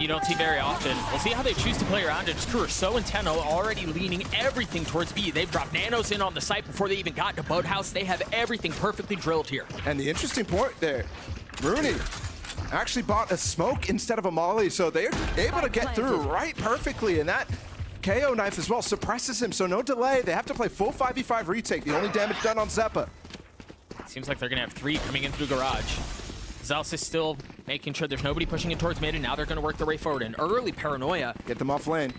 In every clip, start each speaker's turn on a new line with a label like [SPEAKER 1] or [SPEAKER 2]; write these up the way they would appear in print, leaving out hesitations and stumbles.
[SPEAKER 1] you don't see very often. We'll see how they choose to play around it. This crew are so intent, already leaning everything towards B. They've dropped nanos in on the site before they even got to Boathouse. They have everything perfectly drilled here.
[SPEAKER 2] And the interesting point there, Runi actually bought a smoke instead of a molly, so they're able to get through right perfectly, and that KO knife as well suppresses him, so no delay. They have to play full 5v5 retake, the only damage done on Xeppaa.
[SPEAKER 1] Seems like they're gonna have 3 coming in through garage. Zellsis still making sure there's nobody pushing in towards mid, and now they're gonna work their way forward. An early paranoia.
[SPEAKER 2] Get them off lane.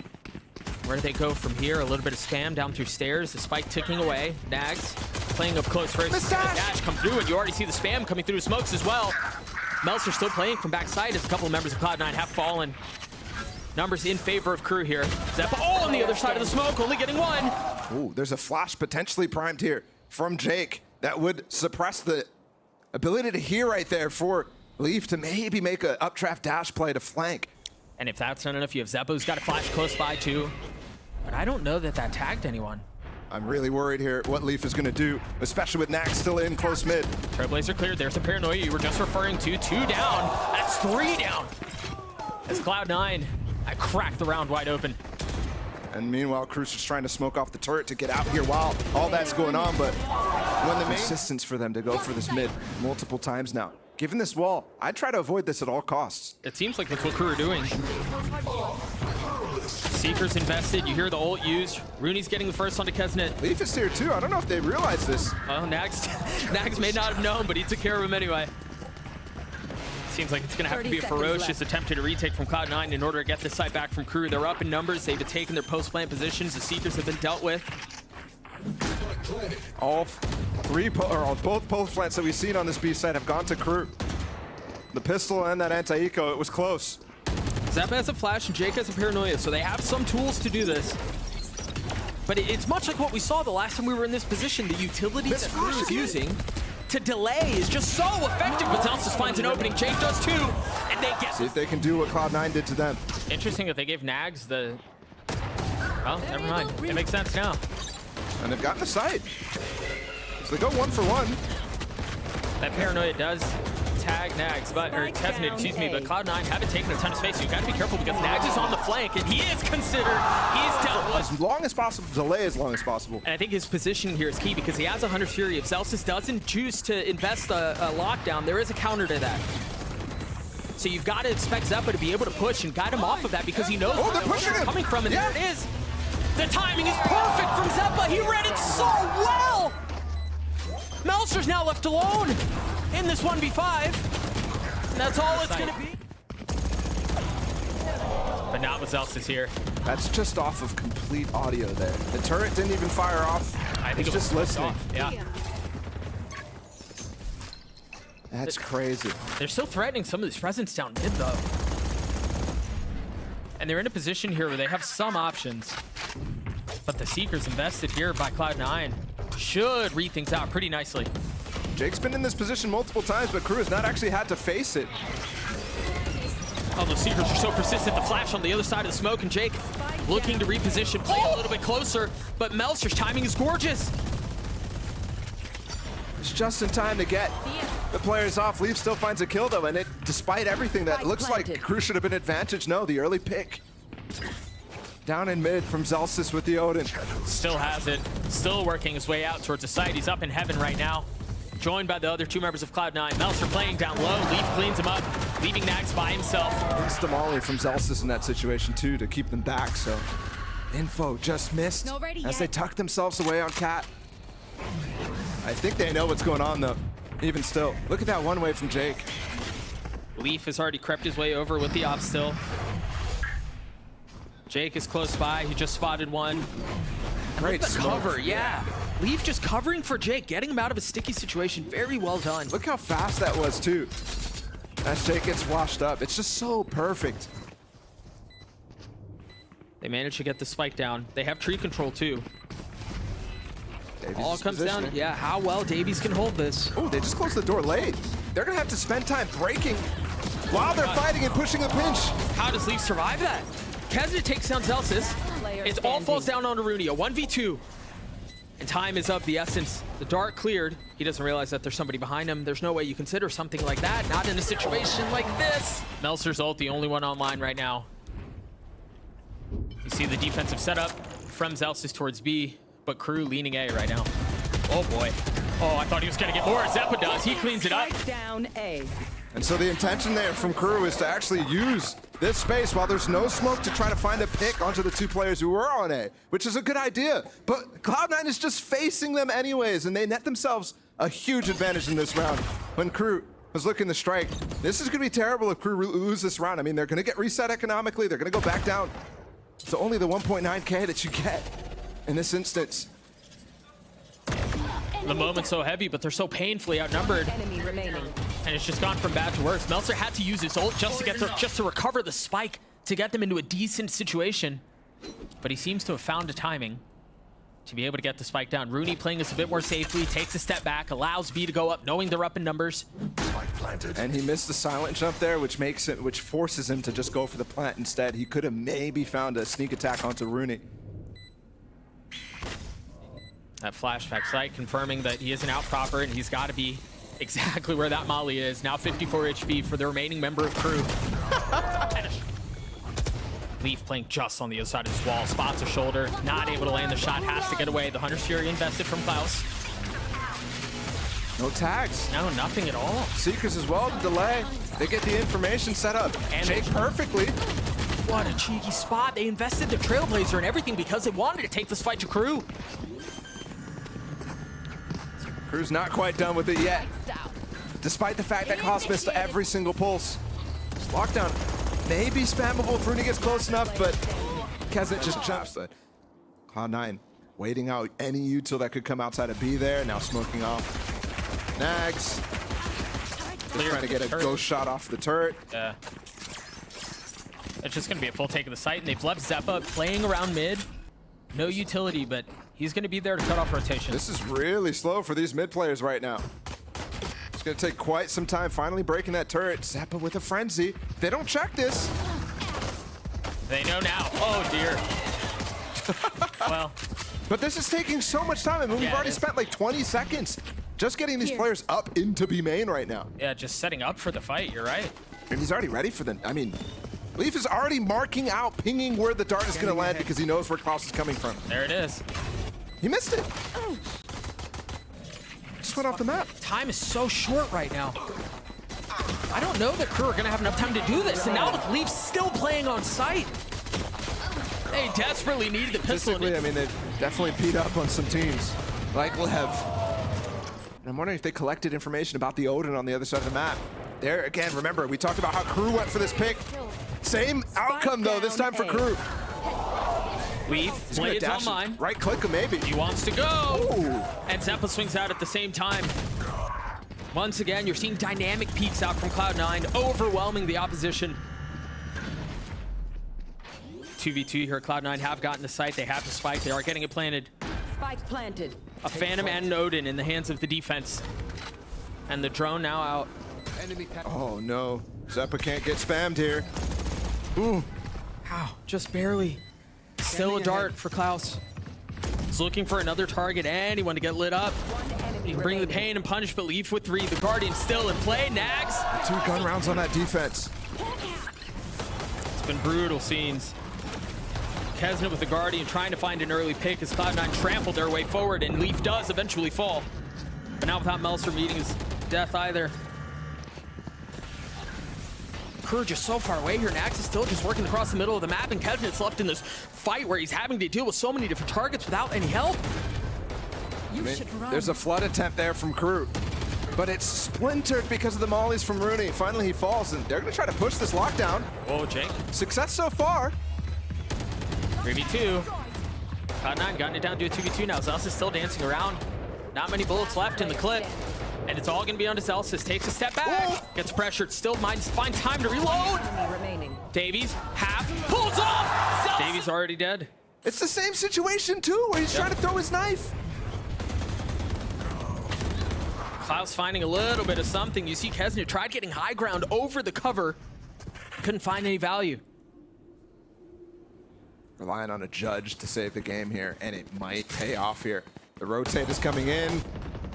[SPEAKER 1] Where do they go from here? A little bit of spam down through stairs, the spike ticking away. NagZ playing up close first.
[SPEAKER 2] The
[SPEAKER 1] dash come through, and you already see the spam coming through smokes as well. Melser still playing from backside as a couple of members of Cloud9 have fallen. Numbers in favor of crew here. Xeppaa on the other side of the smoke, only getting 1.
[SPEAKER 2] Ooh, there's a flash potentially primed here from Jake that would suppress the ability to hear right there for Leaf to maybe make an updraft dash play to flank.
[SPEAKER 1] And if that's not enough, you have Xeppaa who's got a flash close by too. But I don't know that that tagged anyone.
[SPEAKER 2] I'm really worried here what Leaf is going to do, especially with NagZ still in close mid.
[SPEAKER 1] Trailblazer cleared. There's the paranoia you were just referring to. 2 down. That's 3 down. As Cloud9, I cracked the round wide open.
[SPEAKER 2] And meanwhile, Cruz just trying to smoke off the turret to get out here while all that's going on. But when the persistence for them to go for this mid multiple times now. Given this wall, I'd try to avoid this at all costs.
[SPEAKER 1] It seems like that's what crew are doing. Seeker's invested. You hear the ult used. Rooney's getting the first onto keznit.
[SPEAKER 2] Leaf is here too. I don't know if they realize this.
[SPEAKER 1] Well, NagZ may not have known, but he took care of him anyway. Seems like it's going to have to be a ferocious attempt to retake from Cloud9 in order to get this site back from crew. They're up in numbers. They've taken their post-plant positions. The Seekers have been dealt with.
[SPEAKER 2] All both post plants that we've seen on this B site have gone to crew. The pistol and that anti-eco, it was close.
[SPEAKER 1] Xeppaa has a flash and Jake has a paranoia, so they have some tools to do this. But it's much like what we saw the last time we were in this position. The utility that crew is using to delay is just so effective, but Zellsis finds an opening. Jake does too, and they get...
[SPEAKER 2] See if they can do what Cloud9 did to them.
[SPEAKER 1] Interesting that they gave NagZ the... Well, never mind. It makes sense now.
[SPEAKER 2] And they've gotten the site. So they go 1 for 1.
[SPEAKER 1] That paranoia does tag NagZ, or keznit, excuse me, but Cloud9 haven't taken a ton of space, so you gotta be careful because NagZ is on the flank, and he is considered, he's dealt with.
[SPEAKER 2] As long as possible, delay as long as possible.
[SPEAKER 1] And I think his positioning here is key because he has a Hunter's Fury. If Zellsis doesn't choose to invest a lockdown, there is a counter to that. So you've got to expect Xeppaa to be able to push and guide him off of that because he knows where it's coming from, and there it is. The timing is perfect from Xeppaa. He read it so well. Melser's now left alone in this 1v5. And that's all it's going to be. But not with Zellsis here.
[SPEAKER 2] That's just off of complete audio there. The turret didn't even fire off.
[SPEAKER 1] I think
[SPEAKER 2] it's just listening.
[SPEAKER 1] Off. Yeah.
[SPEAKER 2] That's crazy.
[SPEAKER 1] They're still threatening some of these presence down mid, though. And they're in a position here where they have some options. But the Seekers invested here by Cloud9 should read things out pretty nicely.
[SPEAKER 2] Jake's been in this position multiple times, but crew has not actually had to face it.
[SPEAKER 1] Oh, the Seekers are so persistent. The flash on the other side of the smoke, and Jake looking to reposition, play a little bit closer, but Melser's timing is gorgeous.
[SPEAKER 2] It's just in time to get the players off. Leaf still finds a kill, though, and it, despite everything, that looks like crew should have been advantaged. No, the early pick. Down in mid from Zellsis with the Odin.
[SPEAKER 1] Still has it. Still working his way out towards the site. He's up in heaven right now. Joined by the other 2 members of Cloud9. Melser playing down low. Leaf cleans him up, leaving NagZ by himself. Insta-molly
[SPEAKER 2] from Zellsis in that situation, too, to keep them back. So, info just missed as they tuck themselves away on Cat. I think they know what's going on, though. Even still. Look at that one way from Jake.
[SPEAKER 1] Leaf has already crept his way over with the op still. Jake is close by. He just spotted one.
[SPEAKER 2] Great
[SPEAKER 1] cover, yeah. Leaf just covering for Jake, getting him out of a sticky situation. Very well done.
[SPEAKER 2] Look how fast that was, too. As Jake gets washed up. It's just so perfect.
[SPEAKER 1] They managed to get the spike down. They have tree control, too. All comes down, yeah, how well DaveeyS can hold this.
[SPEAKER 2] Oh, they just closed the door late. They're going to have to spend time breaking while they're fighting and pushing a pinch.
[SPEAKER 1] How does Leaf survive that? keznit takes down Zellsis. It all falls down onto runi. A 1v2. And time is of the essence. The dart cleared. He doesn't realize that there's somebody behind him. There's no way you consider something like that. Not in a situation like this. Melser's ult, the only one online right now. You see the defensive setup from Zellsis towards B, but Crew leaning A right now. Oh boy. Oh, I thought he was gonna get more. Xeppaa does. He cleans it up.
[SPEAKER 3] Down A.
[SPEAKER 2] And so the intention there from Crew is to actually use this space while there's no smoke to try to find a pick onto the two players who were on A, which is a good idea. But Cloud9 is just facing them anyways, and they net themselves a huge advantage in this round. When Crew was looking to strike, this is going to be terrible if Crew lose this round. I mean, they're going to get reset economically. They're going to go back down to only the 1.9K that you get in this instance.
[SPEAKER 1] The moment's so heavy, but they're so painfully outnumbered.
[SPEAKER 3] Enemy remaining.
[SPEAKER 1] And it's just gone from bad to worse. Melser had to use his ult just to recover the spike to get them into a decent situation. But he seems to have found a timing to be able to get the spike down. Runi playing this a bit more safely, takes a step back, allows B to go up, knowing they're up in numbers.
[SPEAKER 2] And he missed the silent jump there, which forces him to just go for the plant instead. He could have maybe found a sneak attack onto Runi.
[SPEAKER 1] That flashback sight confirming that he isn't out proper and he's got to be exactly where that molly is. Now 54 HP for the remaining member of Crew. Leaf playing just on the other side of his wall. Spots a shoulder, not able to land the shot, has to get away. The Hunter's Fury invested from Klaus.
[SPEAKER 2] No tags.
[SPEAKER 1] No, nothing at all.
[SPEAKER 2] Seekers as well, the delay. They get the information set up. And Jake perfectly.
[SPEAKER 1] What a cheeky spot. They invested the Trailblazer and everything because they wanted to take this fight to Crew.
[SPEAKER 2] Crew's not quite done with it yet. Despite the fact that Klaus missed every single pulse. This lockdown may be spammable if Runi gets close enough, but keznit just jumps. Cloud9 waiting out any util that could come outside of B there. Now smoking off. NagZ. Trying to get a ghost shot off the turret.
[SPEAKER 1] Yeah. It's just going to be a full take of the site, and they've left Xeppaa playing around mid. No utility, but he's going to be there to cut off rotation.
[SPEAKER 2] This is really slow for these mid players right now. It's going to take quite some time finally breaking that turret. Xeppaa with a frenzy. If they don't check this.
[SPEAKER 1] They know now. Oh, dear. Well.
[SPEAKER 2] But this is taking so much time. I mean, we've already spent like 20 seconds just getting these players up into B main right now.
[SPEAKER 1] Yeah, just setting up for the fight. You're right.
[SPEAKER 2] And he's already ready for them. I mean, Leaf is already marking out, pinging where the dart is going to land because he knows where Klaus is coming from.
[SPEAKER 1] There it is.
[SPEAKER 2] He missed it. Just went off the map.
[SPEAKER 1] Time is so short right now. I don't know that Crew are going to have enough time to do this. And now with Leaf still playing on site. They desperately need the pistol.
[SPEAKER 2] I mean, they've definitely beat up on some teams like Lev. And I'm wondering if they collected information about the Odin on the other side of the map. There again, remember, we talked about how Crew went for this pick. Same outcome, though, this time for Crew.
[SPEAKER 1] Leaf, blades online.
[SPEAKER 2] Right click him, maybe.
[SPEAKER 1] He wants to go.
[SPEAKER 2] Ooh.
[SPEAKER 1] And Xeppaa swings out at the same time. Once again, you're seeing dynamic peaks out from Cloud9, overwhelming the opposition. 2v2 here. Cloud9 have gotten the site. They have the spike. They are getting it planted.
[SPEAKER 3] Spike planted.
[SPEAKER 1] A Phantom and an Odin in the hands of the defense. And the drone now out.
[SPEAKER 2] Oh, no. Xeppaa can't get spammed here. Ooh.
[SPEAKER 1] Ow, just barely. Still a dart for Klaus. He's looking for another target, anyone to get lit up. He can bring the pain and punish, but Leaf with 3. The Guardian still in play. NagZ.
[SPEAKER 2] 2 gun rounds on that defense.
[SPEAKER 1] It's been brutal scenes. keznit with the Guardian trying to find an early pick as Cloud9 trampled their way forward, and Leaf does eventually fall. But now without Melser meeting his death either. Crew just so far away here. NagZ is still just working across the middle of the map, and keznit's left in this fight where he's having to deal with so many different targets without any help.
[SPEAKER 2] I mean, there's a flood attempt there from Crew, but it's splintered because of the mollies from Runi. Finally, he falls, and they're going to try to push this lockdown.
[SPEAKER 1] Oh, Jake.
[SPEAKER 2] Success so far.
[SPEAKER 1] 3v2. Cloud9 gotten it down to a 2v2 now. Zellsis is still dancing around. Not many bullets left in the clip. And it's all going to be on to Zellsis. Takes a step back. Ooh. Gets pressured. Still finds time to reload. DaveeyS half. Pulls off. DaveeyS already dead.
[SPEAKER 2] It's the same situation, too, where he's trying to throw his knife.
[SPEAKER 1] Klaus finding a little bit of something. You see keznit tried getting high ground over the cover. Couldn't find any value.
[SPEAKER 2] Relying on a judge to save the game here, and it might pay off here. The rotate is coming in.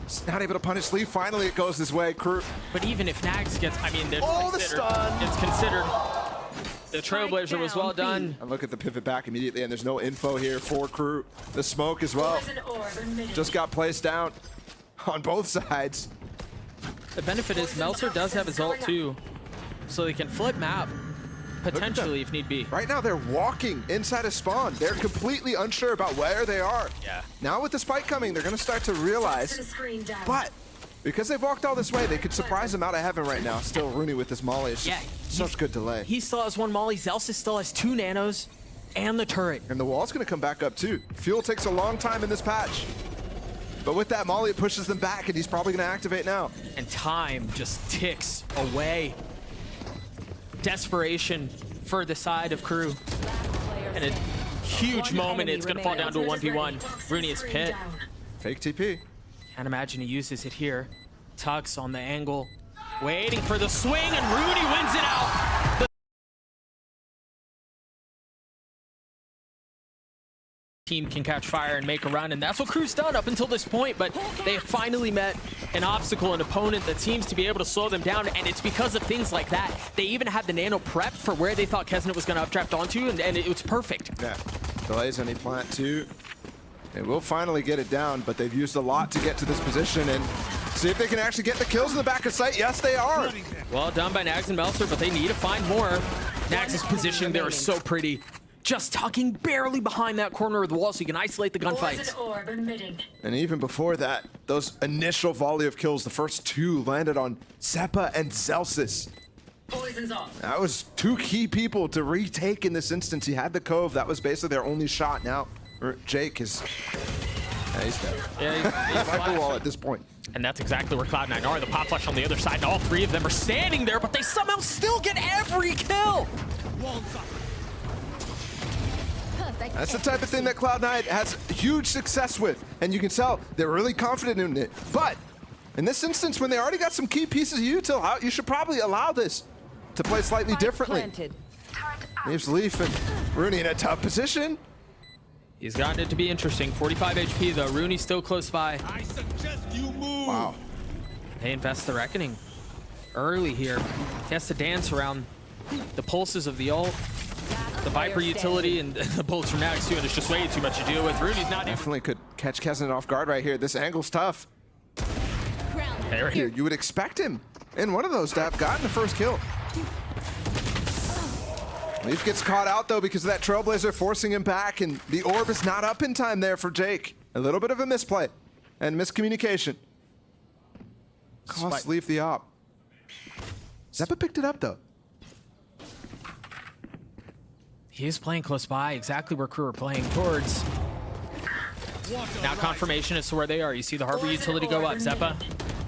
[SPEAKER 2] He's not able to punish Lee. Finally, it goes his way. Crew.
[SPEAKER 1] But even if NagZ gets, I mean,
[SPEAKER 2] Oh, the stun!
[SPEAKER 1] It's considered. The Trailblazer was well done.
[SPEAKER 2] And look at the pivot back immediately, and there's no info here for Crew. The smoke as well. Just got placed down on both sides.
[SPEAKER 1] The benefit is Melser does have his ult too, so he can flip map, potentially if need be.
[SPEAKER 2] Right now, they're walking inside a spawn. They're completely unsure about where they are.
[SPEAKER 1] Yeah.
[SPEAKER 2] Now with the spike coming, they're going to start to realize. But because they've walked all this way, they could surprise them out of heaven right now. Still, Rooney with this molly. It's such good delay.
[SPEAKER 1] He still has one molly. Zellsis still has 2 nanos and the turret.
[SPEAKER 2] And the wall's going to come back up too. Fuel takes a long time in this patch. But with that molly, it pushes them back, and he's probably going to activate now.
[SPEAKER 1] And time just ticks away. Desperation for the side of Crew. And a huge moment, it's going to fall down to a 1v1. Rooney is pit.
[SPEAKER 2] Fake TP.
[SPEAKER 1] Can't imagine he uses it here. Tucks on the angle, waiting for the swing, and Rooney wins it out. The team can catch fire and make a run, and that's what Crew's done up until this point, but they have finally met an obstacle, an opponent that seems to be able to slow them down, and it's because of things like that. They even had the nano prepped for where they thought keznit was going to updraft onto, and it was perfect.
[SPEAKER 2] Yeah, delays any plant too. They will finally get it down, but they've used a lot to get to this position, and see if they can actually get the kills in the back of sight. Yes, they are.
[SPEAKER 1] Well done by NagZ and Melser, but they need to find more. NagZ's positioning there is so pretty. Just tucking barely behind that corner of the wall so you can isolate the gunfights.
[SPEAKER 2] And even before that, those initial volley of kills, the first 2 landed on Xeppaa and Zellsis. That was 2 key people to retake in this instance. He had the cove. That was basically their only shot now. Jake is... Yeah, he's dead.
[SPEAKER 1] Yeah, he's
[SPEAKER 2] like the wall at this point.
[SPEAKER 1] And that's exactly where Cloud9 are. The pop flash on the other side, and all 3 of them are standing there, but they somehow still get every kill.
[SPEAKER 2] That's the type of thing that Cloud9 has huge success with, and you can tell they're really confident in it. But in this instance, when they already got some key pieces of util out, you should probably allow this to play slightly differently. Leaves Leaf and Rooney in a tough position.
[SPEAKER 1] He's gotten it to be interesting. 45 HP though. Rooney's still close by.
[SPEAKER 4] I suggest you move.
[SPEAKER 2] Wow.
[SPEAKER 1] They invest the Reckoning early here. He has to dance around the pulses of the ult, the Viper utility, and the bullets from NagZ too, and it's just way too much to deal with. Rooney's not even...
[SPEAKER 2] Definitely could catch keznit off guard right here. This angle's tough. Here, you would expect him in one of those to have gotten the first kill. Leaf gets caught out though because of that Trailblazer forcing him back, and the orb is not up in time there for Jake. A little bit of a misplay and miscommunication. Cost Leaf the op. Xeppaa picked it up though.
[SPEAKER 1] He is playing close by, exactly where Crew are playing towards. Now confirmation as to where they are. You see the Harbor utility go up. Xeppaa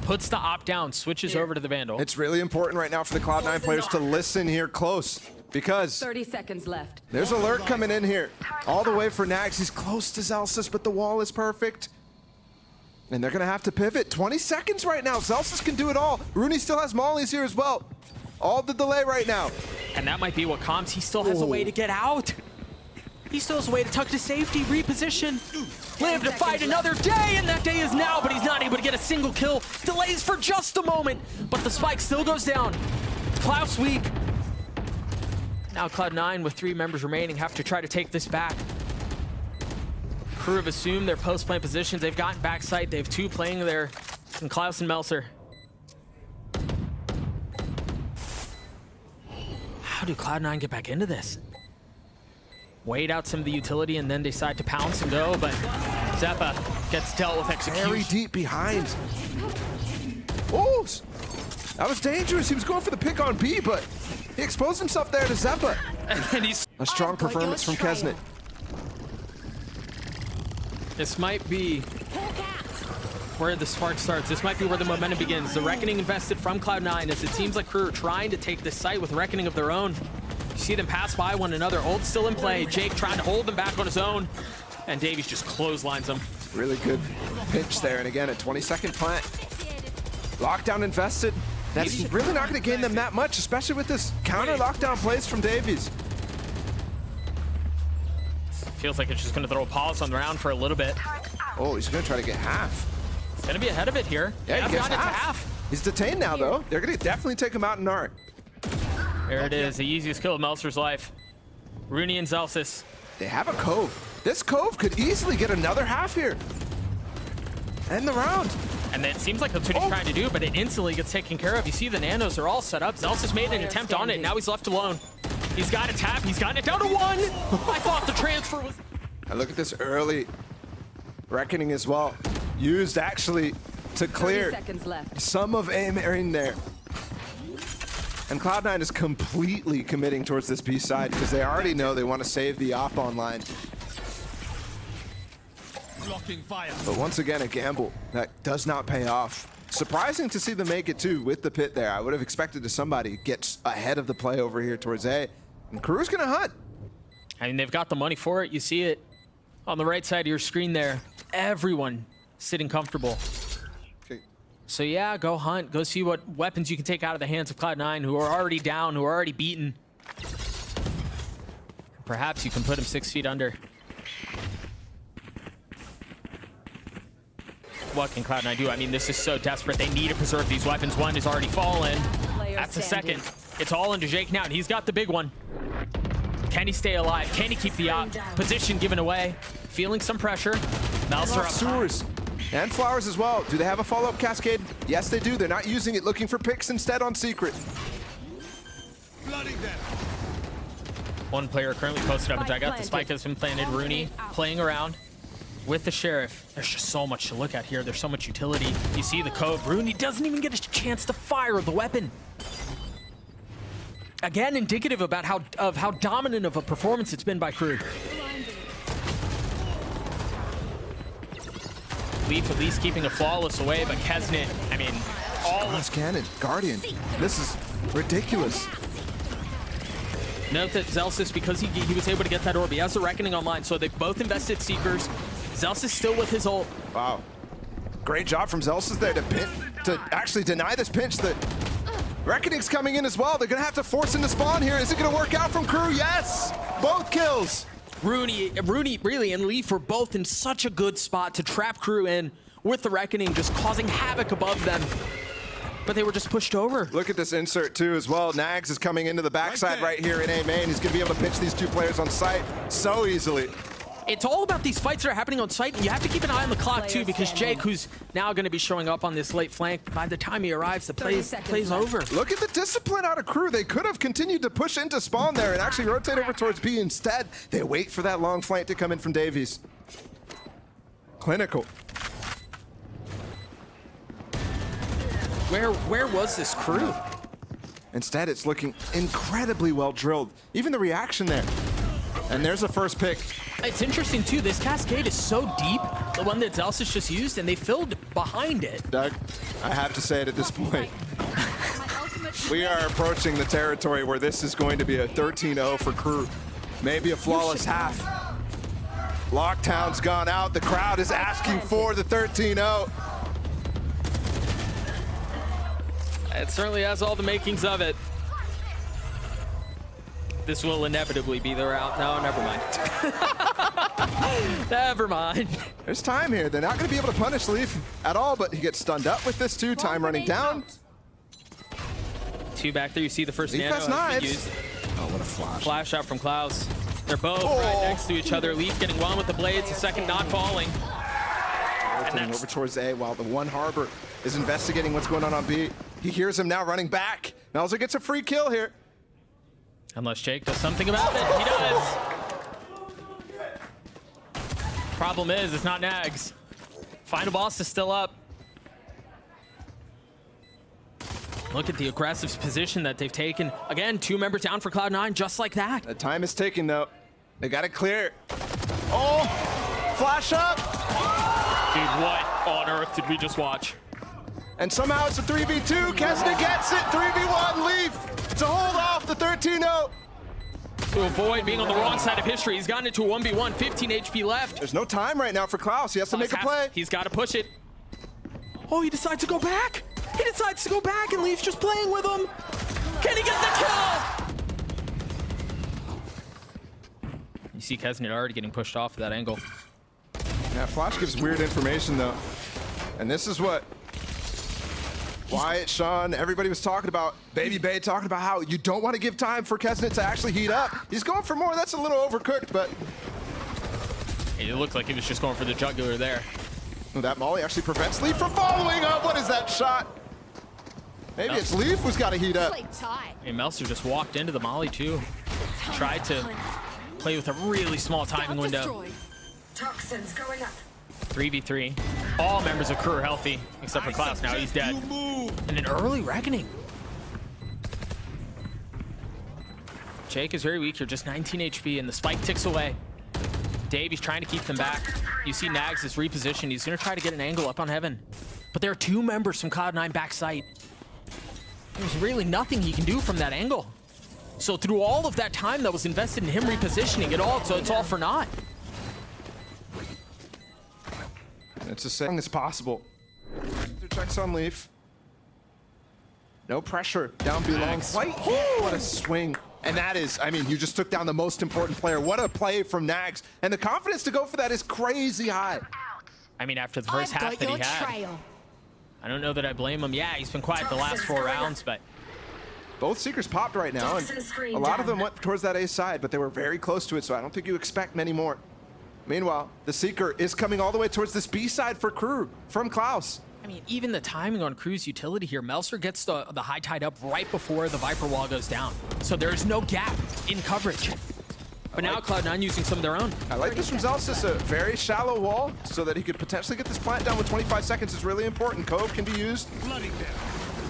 [SPEAKER 1] puts the op down, switches over to the Vandal.
[SPEAKER 2] It's really important right now for the Cloud9 players to listen here close, because
[SPEAKER 3] 30 seconds left.
[SPEAKER 2] there's alert coming in here. All the way for NagZ. He's close to Zellsis, but the wall is perfect. And they're going to have to pivot. 20 seconds right now. Zellsis can do it all. Rooney still has mollies here as well. All the delay right now.
[SPEAKER 1] And that might be what comms. He still has a way to get out. He still has a way to tuck to safety, reposition, live to fight another day, and that day is now, but he's not able to get a single kill. Delays for just a moment, but the spike still goes down. Klaus weak. Now Cloud9 with 3 members remaining have to try to take this back. Crew have assumed their post-plant positions. They've gotten backside. They have 2 playing there, and Klaus and Melser. How do Cloud9 get back into this? Wait out some of the utility and then decide to pounce and go, but Xeppaa gets dealt with execution.
[SPEAKER 2] Very deep behind. Oh, that was dangerous. He was going for the pick on B, but he exposed himself there to Xeppaa.
[SPEAKER 1] And he's
[SPEAKER 2] a strong performance from keznit.
[SPEAKER 1] This might be where the spark starts. This might be where the momentum begins. The Reckoning invested from Cloud9 as it seems like Crew are trying to take this site with Reckoning of their own. You see them pass by one another. Ult still in play. Jake trying to hold them back on his own. And DaveeyS just clotheslines them.
[SPEAKER 2] Really good pinch there. And again, a 20-second plant. Lockdown invested. That's really not going to gain them that much, especially with this counter lockdown plays from DaveeyS.
[SPEAKER 1] Feels like it's just going to throw a pause on the round for a little bit.
[SPEAKER 2] Oh, he's gonna try to get half.
[SPEAKER 1] He's gonna be ahead of it here.
[SPEAKER 2] Yeah, he
[SPEAKER 1] got
[SPEAKER 2] gets
[SPEAKER 1] it to
[SPEAKER 2] half.
[SPEAKER 1] half.
[SPEAKER 2] He's detained now, though. They're gonna definitely take him out in Art.
[SPEAKER 1] There it is, the easiest kill of Melser's life. Runi and Zellsis.
[SPEAKER 2] They have a cove. This cove could easily get another half here. End the round.
[SPEAKER 1] And it seems like that's what he's trying to do, but it instantly gets taken care of. You see the nanos are all set up. Zellsis made an attempt on it. Now he's left alone. He's got a tap. He's gotten it down to 1. I thought the transfer was...
[SPEAKER 2] And look at this early reckoning as well. Used actually to
[SPEAKER 3] 30
[SPEAKER 2] clear
[SPEAKER 3] seconds left.
[SPEAKER 2] some of in there. And Cloud9 is completely committing towards this B side because they already know they want to save the op online.
[SPEAKER 4] Blocking fire.
[SPEAKER 2] But once again, a gamble that does not pay off. Surprising to see them make it too with the pit there. I would have expected somebody gets ahead of the play over here towards A. And Crew's gonna hunt.
[SPEAKER 1] I mean, they've got the money for it. You see it on the right side of your screen there. Everyone sitting comfortable.
[SPEAKER 2] Okay.
[SPEAKER 1] So yeah, go hunt. Go see what weapons you can take out of the hands of Cloud9, who are already down, who are already beaten. Perhaps you can put him 6 feet under. What can Cloud9 do? I mean, this is so desperate. They need to preserve these weapons. One is already fallen. That's the second. It's all into Jake now, and he's got the big one. Can he stay alive? Can he keep the position given away? Feeling some pressure. Melser up
[SPEAKER 2] Sewers and Flowers as well. Do they have a follow-up cascade? Yes, they do. They're not using it, looking for picks instead on Secret.
[SPEAKER 4] Flooding them.
[SPEAKER 1] One player currently posted up a dugout. The spike has been planted. Runi playing around with the Sheriff. There's just so much to look at here. There's so much utility. You see the code. Runi doesn't even get a chance to fire the weapon. Again, indicative about how dominant of a performance it's been by Crew. Leaf at least keeping a flawless away, but Keznit, I mean, all
[SPEAKER 2] Glass Cannon, Guardian. This is ridiculous.
[SPEAKER 1] Note that Zellsis, because he was able to get that orb, he has the Reckoning online, so they've both invested Seekers. Zellsis still with his ult.
[SPEAKER 2] Wow. Great job from Zellsis there to actually deny this pinch. The Reckoning's coming in as well. They're gonna have to force him to spawn here. Is it gonna work out from Crew? Yes! Both kills.
[SPEAKER 1] Runi really and Leaf were both in such a good spot to trap Crew in with the Reckoning, just causing havoc above them. But they were just pushed over.
[SPEAKER 2] Look at this insert too as well. NagZ is coming into the backside right here in A main. He's gonna be able to pitch these two players on site so easily.
[SPEAKER 1] It's all about these fights that are happening on site. You have to keep an eye on the clock too, because Jake, who's now going to be showing up on this late flank, by the time he arrives, the play's over.
[SPEAKER 2] Look at the discipline out of Crew. They could have continued to push into spawn there and actually rotate over towards B. Instead, they wait for that long flank to come in from DaveeyS. Clinical.
[SPEAKER 1] Where was this Crew?
[SPEAKER 2] Instead, it's looking incredibly well drilled. Even the reaction there. And there's a first pick.
[SPEAKER 1] It's interesting too, this cascade is so deep, the one that Zellsis just used, and they filled behind it.
[SPEAKER 2] Doug, I have to say it at this point. We are approaching the territory where this is going to be a 13-0 for Crew. Maybe a flawless half. Lockdown's gone out. The crowd is asking for the 13-0.
[SPEAKER 1] It certainly has all the makings of it. This will inevitably be the route. No, never mind. Never mind.
[SPEAKER 2] There's time here. They're not going to be able to punish Leaf at all, but he gets stunned up with this too. Time running down.
[SPEAKER 1] Two back there. You see the first
[SPEAKER 2] Leaf
[SPEAKER 1] nano
[SPEAKER 2] has
[SPEAKER 1] has been
[SPEAKER 2] knives.
[SPEAKER 1] used.
[SPEAKER 2] Oh, what a flash.
[SPEAKER 1] Flash out from Klaus. They're both right next to each other. Leaf getting one with the blades, the second not falling.
[SPEAKER 2] Rotating over towards A while the one Harbor is investigating what's going on B. He hears him now running back. Melser gets a free kill here.
[SPEAKER 1] Unless Jake does something about it. He does. Problem is, it's not NagZ. Final boss is still up. Look at the aggressive position that they've taken. Again, 2 members down for Cloud9, just like that.
[SPEAKER 2] The time is ticking though. They got it clear. Oh, flash up.
[SPEAKER 1] Dude, what on earth did we just watch?
[SPEAKER 2] And somehow it's a 3v2. Keznit gets it. 3v1 Leaf to hold off the 13-0.
[SPEAKER 1] To avoid being on the wrong side of history, he's gotten it to a 1v1, 15 HP left.
[SPEAKER 2] There's no time right now for Klaus. He has to make a play.
[SPEAKER 1] He's got to push it. Oh, he decides to go back. He decides to go back, and Leaf's just playing with him. Can he get the kill? You see Keznit already getting pushed off of that angle.
[SPEAKER 2] Yeah, Flash gives weird information though. And this is what Wyatt, Sean, everybody was talking about. Baby Bay talking about how you don't want to give time for Keznit to actually heat up. He's going for more. That's a little overcooked, but
[SPEAKER 1] it looked like he was just going for the jugular there.
[SPEAKER 2] That molly actually prevents Leaf from following up. What is that shot? Maybe it's Leaf who's got to heat up.
[SPEAKER 1] And Melser just walked into the molly too. Tried to play with a really small timing window.
[SPEAKER 3] Toxins going up.
[SPEAKER 1] 3v3. All members of crew are healthy, except for Klaus. Now he's dead. And an early reckoning. Jake is very weak here, just 19 HP, and the spike ticks away. DaveeyS trying to keep them back. You see NagZ is repositioned. He's going to try to get an angle up on Heaven. But there are two members from Cloud9 back site. There's really nothing he can do from that angle. So through all of that time that was invested in him repositioning it all, so it's all for naught.
[SPEAKER 2] It's as saying as possible. Checks on Leaf. No pressure down below. What a swing. And that is, I mean, you just took down the most important player. What a play from NagZ. And the confidence to go for that is crazy high.
[SPEAKER 1] I mean, after the first half that he had, I don't know that I blame him. Yeah, he's been quiet the last 4 rounds, but
[SPEAKER 2] both Seekers popped right now, and a lot of them went towards that A side, but they were very close to it, so I don't think you expect many more. Meanwhile, the Seeker is coming all the way towards this B side for Crew from Klaus.
[SPEAKER 1] I mean, even the timing on Crew's utility here, Melser gets the high tide up right before the Viper wall goes down. So there's no gap in coverage. But now Cloud9 using some of their own. I
[SPEAKER 2] like this from Zellsis, a very shallow wall so that he could potentially get this plant down with 25 seconds is really important. Cove can be used.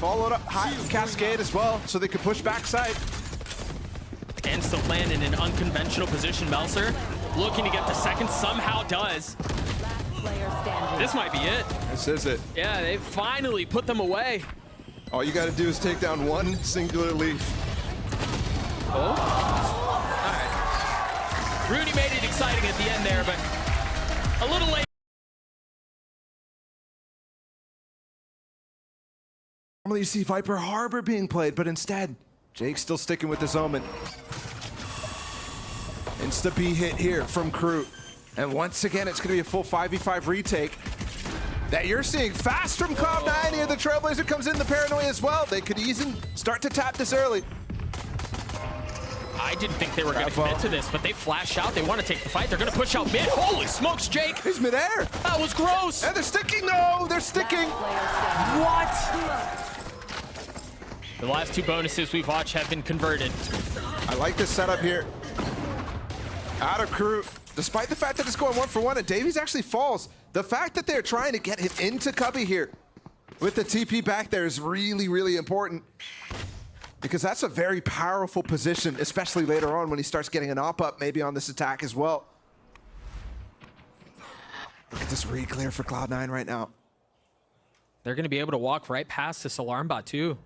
[SPEAKER 2] Followed up high cascade as well so they could push backside.
[SPEAKER 1] And still land in an unconventional position. Melser looking to get the second, somehow does. This might be it.
[SPEAKER 2] This is it.
[SPEAKER 1] Yeah, they finally put them away.
[SPEAKER 2] All you got to do is take down one singular Leaf.
[SPEAKER 1] Oh. All right. Runi made it exciting at the end there, but a little late.
[SPEAKER 2] Normally you see Viper Harbor being played, but instead, Jake's still sticking with his omen. Insta B hit here from Crew. And once again, it's going to be a full 5v5 retake that you're seeing fast from Cloud9 here. The Trailblazer comes in, the Paranoia as well. They could easily start to tap this early.
[SPEAKER 1] I didn't think they were going to commit to this, but they flash out. They want to take the fight. They're going to push out mid. Holy smokes, Jake.
[SPEAKER 2] He's midair.
[SPEAKER 1] That was gross.
[SPEAKER 2] And they're sticking. No, they're sticking.
[SPEAKER 1] What? The last 2 bonuses we've watched have been converted.
[SPEAKER 2] I like this setup here. Out of Crew. Despite the fact that it's going 1-for-1 and DaveeyS actually falls, the fact that they're trying to get him into Cubby here with the TP back there is really, really important. Because that's a very powerful position, especially later on when he starts getting an op up maybe on this attack as well. Look at this re-clear for Cloud9 right now.
[SPEAKER 1] They're going to be able to walk right past this alarm bot too.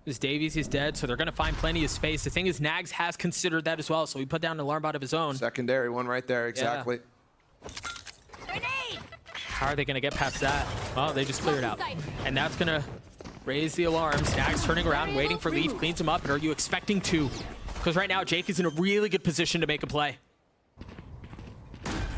[SPEAKER 1] Because DaveeyS is dead, so they're going to find plenty of space. The thing is, NagZ has considered that as well, so he put down an alarm bot of his own.
[SPEAKER 2] Secondary one right there, exactly.
[SPEAKER 1] Yeah. How are they going to get past that? Well, they just cleared out. And that's going to raise the alarms. NagZ turning around, waiting for Leaf, cleans him up. And are you expecting to? Because right now, Jake is in a really good position to make a play.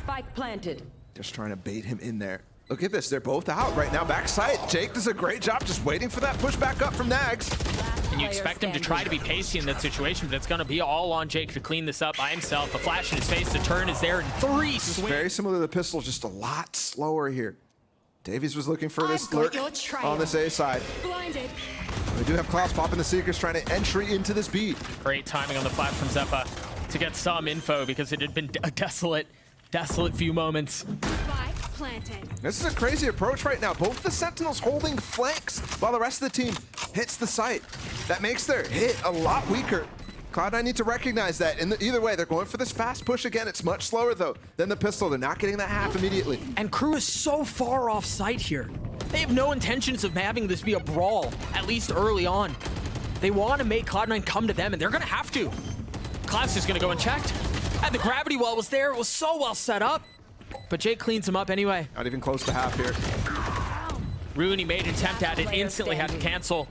[SPEAKER 3] Spike planted.
[SPEAKER 2] Just trying to bait him in there. Look at this, they're both out right now, backside. Jake does a great job just waiting for that push back up from NagZ.
[SPEAKER 1] And you expect him to try to be pacey in that situation, but it's going to be all on Jake to clean this up by himself. A flash in his face, the turn is there in 3 swings.
[SPEAKER 2] Very similar to the pistol, just a lot slower here. DaveeyS was looking for this lurk on this A side.
[SPEAKER 3] Blinded.
[SPEAKER 2] We do have Klaus popping the Seekers trying to entry into this beat.
[SPEAKER 1] Great timing on the flat from Xeppaa to get some info because it had been a desolate few moments.
[SPEAKER 2] This is a crazy approach right now. Both the Sentinels holding flanks while the rest of the team hits the site. That makes their hit a lot weaker. Cloud9 need to recognize that. Either way, they're going for this fast push again. It's much slower, though, than the pistol. They're not getting that half immediately.
[SPEAKER 1] And Crew is so far off site here. They have no intentions of having this be a brawl, at least early on. They want to make Cloud9 come to them, and they're going to have to. Klaus is going to go unchecked. And the gravity well was there. It was so well set up. But Jake cleans him up anyway.
[SPEAKER 2] Not even close to half here.
[SPEAKER 1] Runi made an attempt at it, instantly had to cancel.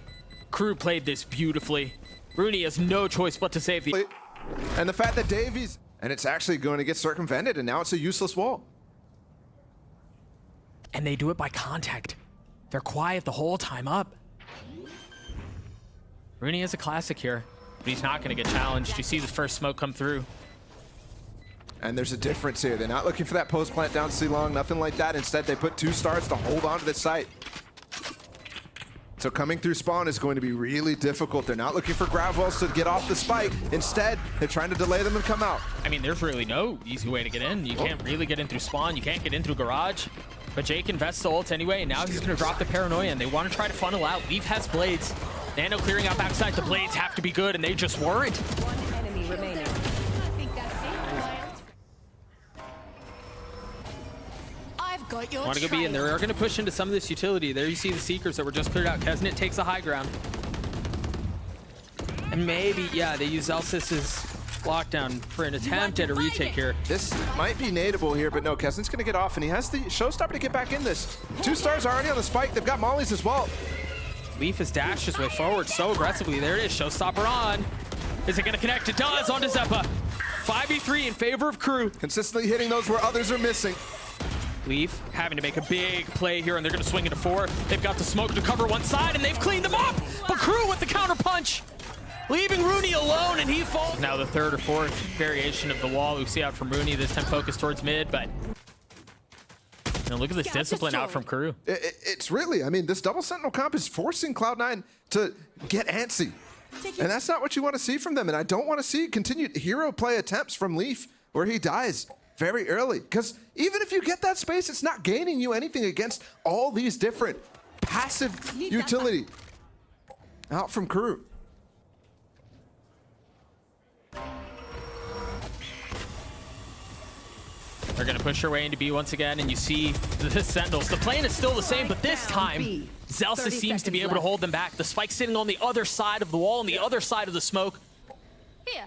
[SPEAKER 1] Crew played this beautifully. Runi has no choice but to save the...
[SPEAKER 2] And the fact that DaveeyS... And it's actually going to get circumvented, and now it's a useless wall.
[SPEAKER 1] And they do it by contact. They're quiet the whole time up. Runi has a classic here, but he's not going to get challenged. You see the first smoke come through.
[SPEAKER 2] And there's a difference here. They're not looking for that post plant down C long, nothing like that. Instead, they put 2 stars to hold on to the site. So coming through spawn is going to be really difficult. They're not looking for grab walls to get off the spike. Instead, they're trying to delay them and come out.
[SPEAKER 1] I mean, there's really no easy way to get in. You can't really get in through spawn. You can't get in through garage. But Jake invests the ult anyway, and now he's going to drop the paranoia, and they want to try to funnel out. Leaf has blades. Nano clearing out backside. The blades have to be good, and they just weren't.
[SPEAKER 3] One enemy remaining.
[SPEAKER 5] I think that's it. I've got your
[SPEAKER 1] Want to go B, and they're going to push into some of this utility. There you see the Seekers that were just cleared out. Keznit takes the high ground. And maybe, yeah, they use Zellsis's lockdown for an attempt at a retake here.
[SPEAKER 2] This might be nadeable here, but no, Keznit's going to get off, and he has the showstopper to get back in this. 2 stars already on the spike. They've got mollies as well.
[SPEAKER 1] Leaf has dashed his way forward so aggressively. There it is, showstopper on. Is it going to connect? It does, onto Xeppaa. 5v3 in favor of Crew.
[SPEAKER 2] Consistently hitting those where others are missing.
[SPEAKER 1] Leaf having to make a big play here, and they're going to swing into 4. They've got the smoke to cover one side, and they've cleaned them up. But Crew with the counter punch, leaving Runi alone, and he falls. Now the 3rd or 4th variation of the wall we see out from Runi, this time focused towards mid, but you know, look at this discipline out from Crew.
[SPEAKER 2] It's really, I mean, this double sentinel comp is forcing Cloud9 to get antsy. And that's not what you want to see from them. And I don't want to see continued hero play attempts from Leaf where he dies very early. Because even if you get that space, it's not gaining you anything against all these different passive utility out from Crew.
[SPEAKER 1] They're going to push their way into B once again, and you see the Sentinels. The plan is still the same, but this time, Zellsis seems to be able to hold them back. The spike sitting on the other side of the wall, on the other side of the smoke.
[SPEAKER 5] Here.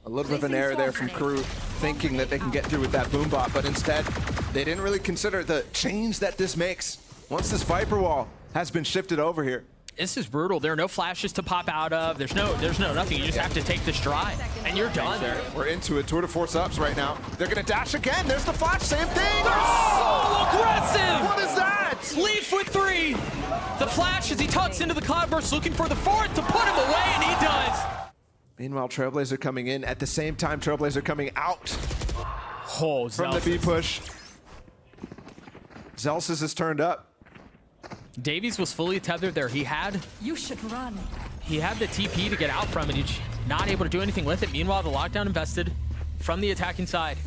[SPEAKER 2] A little bit of an error there from Crew, thinking that they can get through with that boom bot, but instead, they didn't really consider the change that this makes once this Viper wall has been shifted over here.
[SPEAKER 1] This is brutal. There are no flashes to pop out of. There's no nothing. You just have to take this drive, and you're done.
[SPEAKER 2] We're into it. Tour de Force ups right now. They're going to dash again. There's the flash. Same thing.
[SPEAKER 1] So aggressive.
[SPEAKER 2] What is that?
[SPEAKER 1] Leaf with 3. The flash as he tucks into the cloudburst, looking for the 4th to put him away, and he does.
[SPEAKER 2] Meanwhile, Trailblazer coming in. At the same time, Trailblazer coming out
[SPEAKER 1] Oh,
[SPEAKER 2] from the B push. Zellsis is turned up.
[SPEAKER 1] DaveeyS was fully tethered there. He had
[SPEAKER 5] You should run.
[SPEAKER 1] the TP to get out from it. He's not able to do anything with it. Meanwhile, the lockdown invested from the attacking side.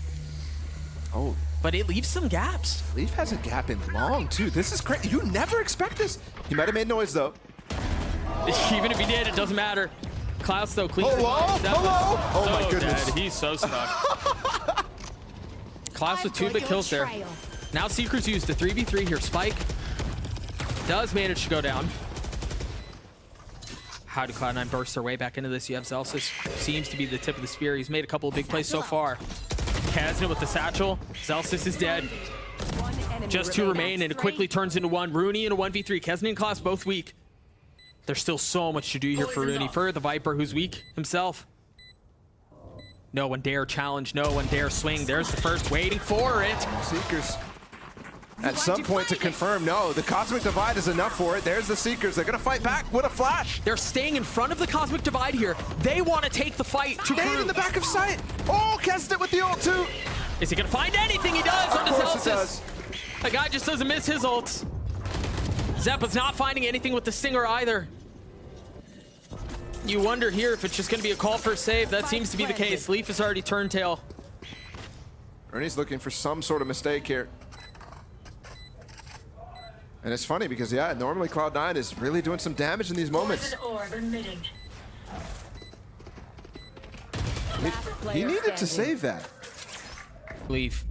[SPEAKER 2] Oh,
[SPEAKER 1] But it leaves some gaps.
[SPEAKER 2] Leaf has a gap in long, too. This is crazy. You never expect this. He might have made noise, though.
[SPEAKER 1] Even if he did, it doesn't matter. Klaus, though, cleans
[SPEAKER 2] Hello? Hello? Oh, my
[SPEAKER 1] so
[SPEAKER 2] goodness.
[SPEAKER 1] Dead. He's so stuck. Klaus with 2 big kills there. Now Seekers used the 3v3 here. Spike does manage to go down. How do Cloud9 burst their way back into this? You have Zellsis, seems to be the tip of the spear. He's made a couple of big plays so far. Keznit with the satchel. Zellsis is dead. Just 2 remain, and it quickly turns into 1. Runi and a 1v3. Keznit and Klaus both weak. There's still so much to do here for Runi, for the Viper who's weak himself. No one dare challenge, no one dare swing. There's the first, waiting for it.
[SPEAKER 2] Seekers. At some point to confirm, no, the Cosmic Divide is enough for it. There's the Seekers. They're going to fight back with a flash.
[SPEAKER 1] They're staying in front of the Cosmic Divide here. They want to take the fight to
[SPEAKER 2] Nade
[SPEAKER 1] Crew.
[SPEAKER 2] in the back of sight. Oh, Keznit with the ult, too.
[SPEAKER 1] Is he going to find anything? He does on
[SPEAKER 2] Of course he
[SPEAKER 1] Zellsis.
[SPEAKER 2] does.
[SPEAKER 1] The guy just doesn't miss his ults. Xeppaa's not finding anything with the Stinger either. You wonder here if it's just going to be a call for a save. That seems to be the case. Leaf has already turned tail.
[SPEAKER 2] Ernie's looking for some sort of mistake here. And it's funny because, yeah, normally Cloud9 is really doing some damage in these moments. He needed to save that.
[SPEAKER 1] Leaf.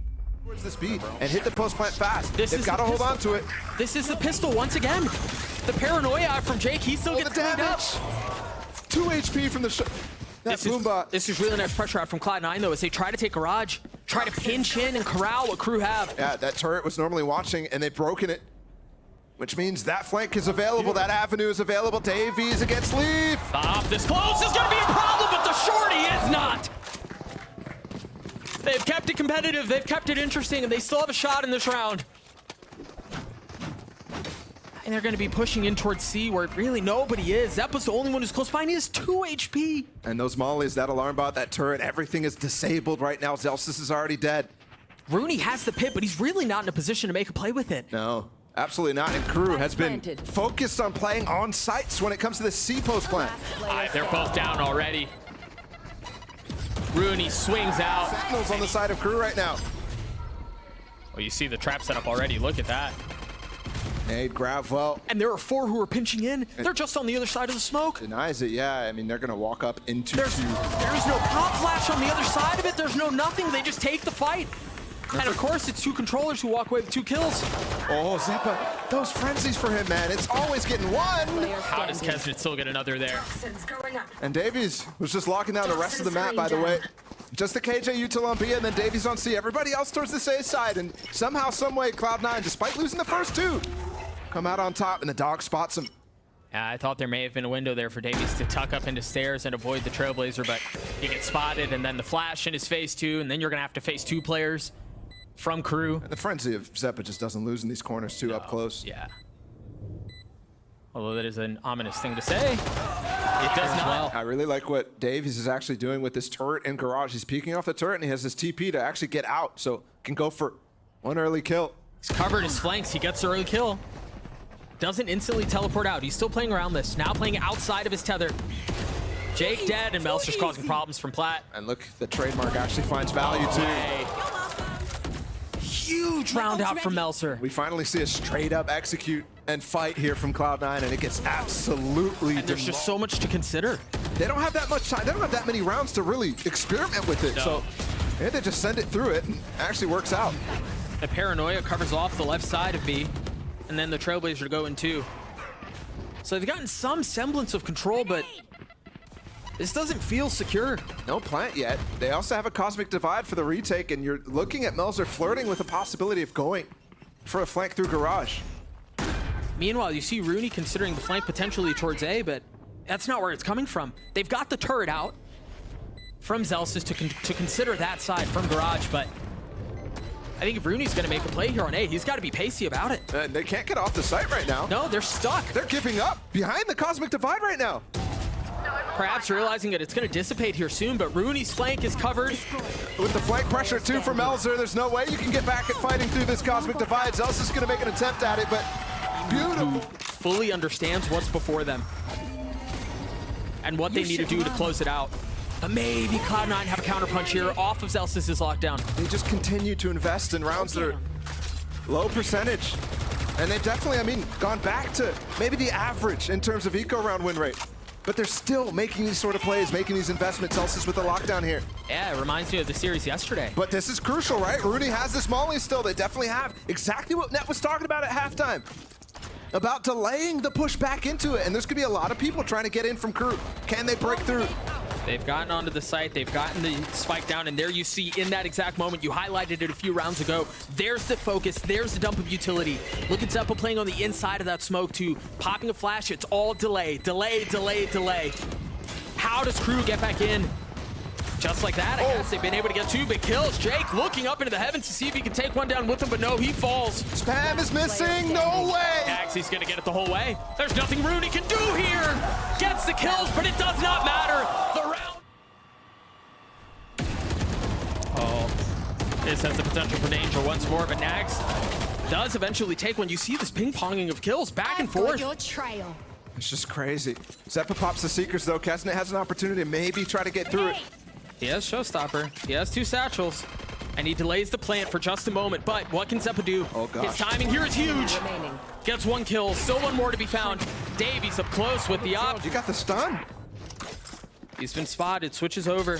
[SPEAKER 2] Towards the speed and hit the post plant fast.
[SPEAKER 1] This
[SPEAKER 2] They've
[SPEAKER 1] is
[SPEAKER 2] got to
[SPEAKER 1] the
[SPEAKER 2] hold
[SPEAKER 1] pistol.
[SPEAKER 2] on to it.
[SPEAKER 1] This is the pistol once again. The paranoia out from Jake. He still
[SPEAKER 2] Oh, the
[SPEAKER 1] gets cleaned up.
[SPEAKER 2] damage. 2 HP from the that boom bot.
[SPEAKER 1] This is really nice pressure out from Cloud9 though, as they try to take garage, try to pinch in and corral what Crew have.
[SPEAKER 2] Yeah, that turret was normally watching and they've broken it. Which means that flank is available, that avenue is available. DaveeyS against Leaf.
[SPEAKER 1] Stop, this close is gonna be a problem, but the shorty is not. They've kept it competitive, they've kept it interesting, and they still have a shot in this round. And they're going to be pushing in towards C, where really nobody is. Xeppaa's the only one who's close by, and he has 2 HP.
[SPEAKER 2] And those mollies, that alarm bot, that turret, everything is disabled right now. Zellsis is already dead.
[SPEAKER 1] Runi has the pit, but he's really not in a position to make a play with it.
[SPEAKER 2] No, absolutely not. And Crew has been focused on playing on sites when it comes to the C post plan.
[SPEAKER 1] They're both down already. Runi swings out.
[SPEAKER 2] Sentinels on the side of Crew right now.
[SPEAKER 1] Well, you see the trap setup already. Look at that.
[SPEAKER 2] Nade grab, well.
[SPEAKER 1] And there are 4 who are pinching in. They're just on the other side of the smoke.
[SPEAKER 2] Denies it, yeah. I mean, they're going to walk up into
[SPEAKER 1] There's no pop flash on the other side of it. There's no nothing. They just take the fight. And of course, it's 2 controllers who walk away with 2 kills.
[SPEAKER 2] Oh, Xeppaa, those frenzies for him, man. It's always getting one.
[SPEAKER 1] How does keznit still get another there?
[SPEAKER 3] Toxins going up.
[SPEAKER 2] And DaveeyS was just locking down the rest of the map, by the way. Just the KJ util on B, and then DaveeyS on C. Everybody else towards the A side, and somehow, someway, Cloud9, despite losing the first 2, come out on top, and the dog spots him.
[SPEAKER 1] Yeah, I thought there may have been a window there for DaveeyS to tuck up into stairs and avoid the Trailblazer, but he gets spotted, and then the flash in his face too, and then you're going to have to face 2 players from Crew.
[SPEAKER 2] And the frenzy of Xeppaa just doesn't lose in these corners too up close.
[SPEAKER 1] Yeah. Although that is an ominous thing to say. It does not.
[SPEAKER 2] I really like what DaveeyS is actually doing with this turret in garage. He's peeking off the turret, and he has his TP to actually get out, so can go for 1 early kill.
[SPEAKER 1] He's covered his flanks. He gets the early kill. Doesn't instantly teleport out. He's still playing around this. Now playing outside of his tether. Jake dead, and Melser's causing problems from Plat.
[SPEAKER 2] And look, the trademark actually finds value too.
[SPEAKER 1] Huge round out from Melser.
[SPEAKER 2] We finally see a straight up execute and fight here from Cloud9, and it gets absolutely
[SPEAKER 1] And there's just so much to consider.
[SPEAKER 2] They don't have that much time. They don't have that many rounds to really experiment with it.
[SPEAKER 1] No.
[SPEAKER 2] So maybe they just send it through it and it actually works out.
[SPEAKER 1] The paranoia covers off the left side of B, and then the Trailblazer go in too. So they've gotten some semblance of control, but this doesn't feel secure.
[SPEAKER 2] No plant yet. They also have a Cosmic Divide for the retake, and you're looking at Melser flirting with the possibility of going for a flank through garage.
[SPEAKER 1] Meanwhile, you see Runi considering the flank potentially towards A, but that's not where it's coming from. They've got the turret out from Zellsis to consider that side from garage, but I think if Runi's going to make a play here on A, he's got to be pacey about it.
[SPEAKER 2] They can't get off the site right now.
[SPEAKER 1] No, they're stuck.
[SPEAKER 2] They're giving up behind the Cosmic Divide right now.
[SPEAKER 1] Perhaps realizing that it's going to dissipate here soon, but Runi's flank is covered.
[SPEAKER 2] With the flank pressure too from Melser, there's no way you can get back at fighting through this Cosmic Divide. Zellsis is going to make an attempt at it, but beautiful.
[SPEAKER 1] Fully understands what's before them and what they need to do to close it out. But maybe Cloud9 have a counterpunch here off of Zellsis' lockdown.
[SPEAKER 2] They just continue to invest in rounds that are low percentage. And they've definitely, I mean, gone back to maybe the average in terms of eco round win rate. But they're still making these sort of plays, making these investments. Zellsis with the lockdown here.
[SPEAKER 1] Yeah, it reminds me of the series yesterday.
[SPEAKER 2] But this is crucial, right? Runi has this molly still. They definitely have exactly what Net was talking about at halftime. About delaying the push back into it. And there's going to be a lot of people trying to get in from Crew. Can they break through?
[SPEAKER 1] They've gotten onto the site, they've gotten the spike down, and there you see in that exact moment, you highlighted it a few rounds ago, there's the focus, there's the dump of utility. Look at Xeppaa playing on the inside of that smoke too, popping a flash, it's all delay, delay, delay, delay. How does Crew get back in? Just like that, I guess they've been able to get 2 big kills. Jake looking up into the heavens to see if he can take one down with him, but no, he falls.
[SPEAKER 2] Spam is missing, no way!
[SPEAKER 1] NagZ's gonna get it the whole way. There's nothing Runi can do here! Gets the kills, but it does not matter! The round... Oh, this has the potential for danger once more, but NagZ does eventually take one. You see this ping-ponging of kills back and forth.
[SPEAKER 5] Your trail.
[SPEAKER 2] It's just crazy. Xeppaa pops the Seekers though. keznit has an opportunity to maybe try to get through it.
[SPEAKER 1] He has Showstopper. He has 2 satchels. And he delays the plant for just a moment. But what can Xeppaa do?
[SPEAKER 2] Oh, gosh.
[SPEAKER 1] His timing here is huge. Gets 1 kill. Still 1 more to be found. DaveeyS up close with the op.
[SPEAKER 2] You got the stun.
[SPEAKER 1] He's been spotted. Switches over.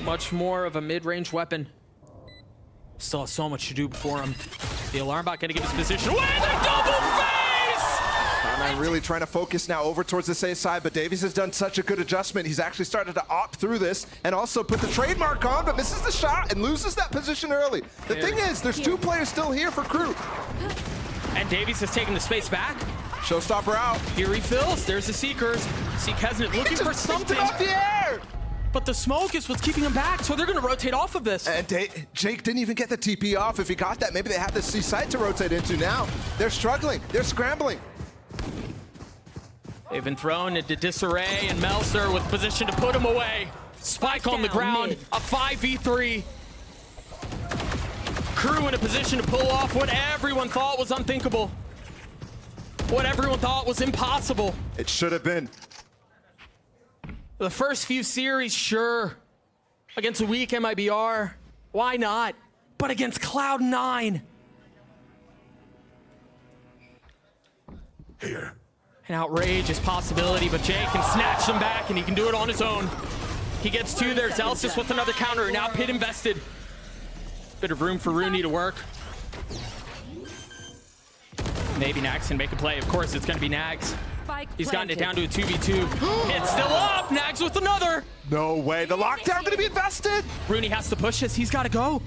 [SPEAKER 1] Much more of a mid-range weapon. Still has so much to do before him. The alarm bot going to give his position away. The double face!
[SPEAKER 2] I'm really trying to focus now over towards the safe side, but DaveeyS has done such a good adjustment. He's actually started to opt through this and also put the trademark on, but misses the shot and loses that position early. The thing is, there's 2 players still here for Crew.
[SPEAKER 1] And DaveeyS has taken the space back.
[SPEAKER 2] Showstopper out.
[SPEAKER 1] He refills. There's the Seekers. See keznit looking for something.
[SPEAKER 2] Off the air.
[SPEAKER 1] But the smoke is what's keeping him back, so they're going to rotate off of this.
[SPEAKER 2] And Jake didn't even get the TP off. If he got that, maybe they have the C site to rotate into now. They're struggling. They're scrambling.
[SPEAKER 1] They've been thrown into disarray, and Melser with position to put him away. Spike on the ground, a 5v3. Crew in a position to pull off what everyone thought was unthinkable. What everyone thought was impossible.
[SPEAKER 2] It should have been.
[SPEAKER 1] The first few series, sure. Against a weak MIBR, why not? But against Cloud9.
[SPEAKER 4] Here.
[SPEAKER 1] An outrageous possibility, but Jake can snatch them back, and he can do it on his own. He gets two there. Zellsis with another counter, now pit invested. Bit of room for runi to work. Maybe NagZ can make a play. Of course, it's going to be NagZ. He's gotten it down to a 2v2. It's still up. NagZ with another.
[SPEAKER 2] No way. The lockdown going to be invested.
[SPEAKER 1] runi has to push this. He's got to go.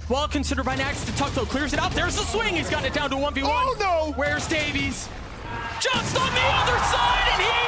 [SPEAKER 1] Well considered by NagZ. The tuck though clears it out. There's the swing. He's gotten it down to 1v1.
[SPEAKER 2] Oh no.
[SPEAKER 1] Where's DaveeyS? Just on the other side, and he